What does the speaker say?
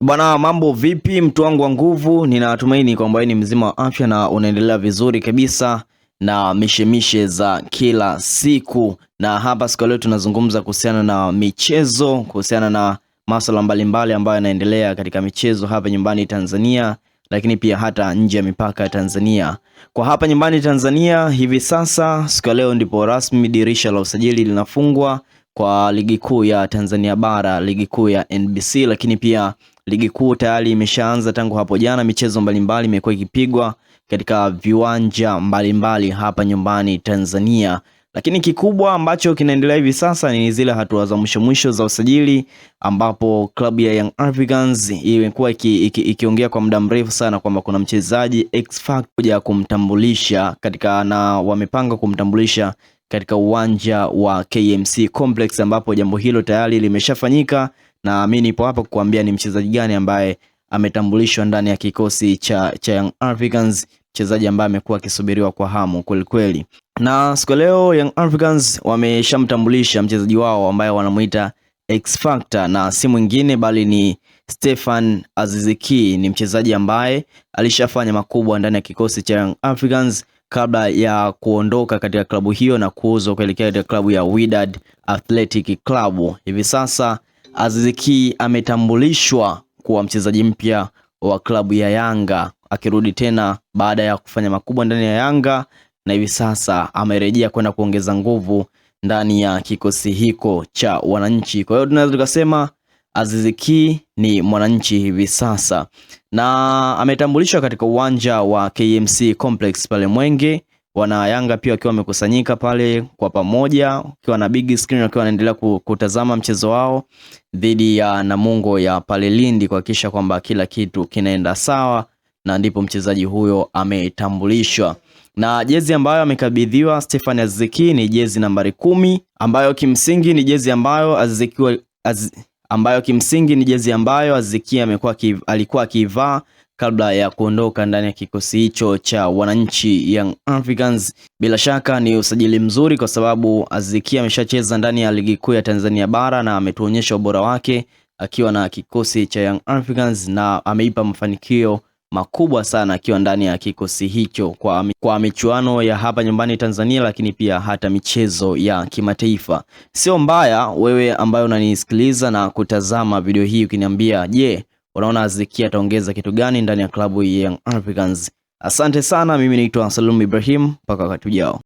Bwana, mambo vipi mtu wangu wa nguvu? Ninatumaini kwamba ni mzima wa afya na unaendelea vizuri kabisa na mishemishe za kila siku. Na hapa siku leo tunazungumza kuhusiana na michezo, kuhusiana na masuala mbalimbali ambayo yanaendelea katika michezo hapa nyumbani Tanzania, lakini pia hata nje ya mipaka ya Tanzania. Kwa hapa nyumbani Tanzania hivi sasa siku leo ndipo rasmi dirisha la usajili linafungwa kwa ligi kuu ya Tanzania bara, ligi kuu ya NBC, lakini pia ligi kuu tayari imeshaanza tangu hapo jana. Michezo mbalimbali imekuwa ikipigwa katika viwanja mbalimbali hapa nyumbani Tanzania, lakini kikubwa ambacho kinaendelea hivi sasa ni zile hatua za mwisho za usajili, ambapo klabu ya Young Africans imekuwa ikiongea kwa muda mrefu sana kwamba kuna mchezaji X Factor kuja kumtambulisha na wamepanga kumtambulisha katika uwanja wa KMC Complex, ambapo jambo hilo tayari limeshafanyika na mimi nipo hapa kukuambia ni mchezaji gani ambaye ametambulishwa ndani ya kikosi cha Young Africans, mchezaji ambaye amekuwa akisubiriwa kwa hamu kweli kweli. Na siku leo Young Africans wameshamtambulisha mchezaji wao ambaye wanamuita X Factor, na si mwingine bali ni Stefan Aziz Ki. Ni mchezaji ambaye alishafanya makubwa ndani ya kikosi cha Young Africans kabla ya kuondoka katika klabu hiyo na kuuzwa kuelekea katika klabu ya Wydad Athletic Club. Hivi sasa Aziz Ki ametambulishwa kuwa mchezaji mpya wa klabu ya Yanga, akirudi tena baada ya kufanya makubwa ndani ya Yanga, na hivi sasa amerejea kwenda kuongeza nguvu ndani ya kikosi hiko cha wananchi. Kwa hiyo tunaweza tukasema Aziz Ki ni mwananchi hivi sasa, na ametambulishwa katika uwanja wa KMC Complex pale Mwenge. Wana Yanga pia wakiwa wamekusanyika pale kwa pamoja, wakiwa na big screen, wakiwa wanaendelea kutazama mchezo wao dhidi ya Namungo ya pale Lindi, kuhakikisha kwamba kila kitu kinaenda sawa, na ndipo mchezaji huyo ametambulishwa. Na jezi ambayo amekabidhiwa Stefan Aziz Ki ni jezi nambari 10, ambayo kimsingi ni jezi ambayo Aziz Ki alikuwa akivaa kabla ya kuondoka ndani ya kikosi hicho cha wananchi Young Africans. Bila shaka ni usajili mzuri, kwa sababu Aziz Ki ameshacheza ndani ya ligi kuu ya Tanzania bara na ametuonyesha ubora wake akiwa na kikosi cha Young Africans, na ameipa mafanikio makubwa sana akiwa ndani ya kikosi hicho kwa michuano ya hapa nyumbani Tanzania, lakini pia hata michezo ya kimataifa. Sio mbaya wewe ambaye unanisikiliza na kutazama video hii ukiniambia, je, unaona Aziz Ki ataongeza kitu gani ndani ya klabu ya Young Africans? Asante sana, mimi naitwa Salum Ibrahim, mpaka wakati ujao.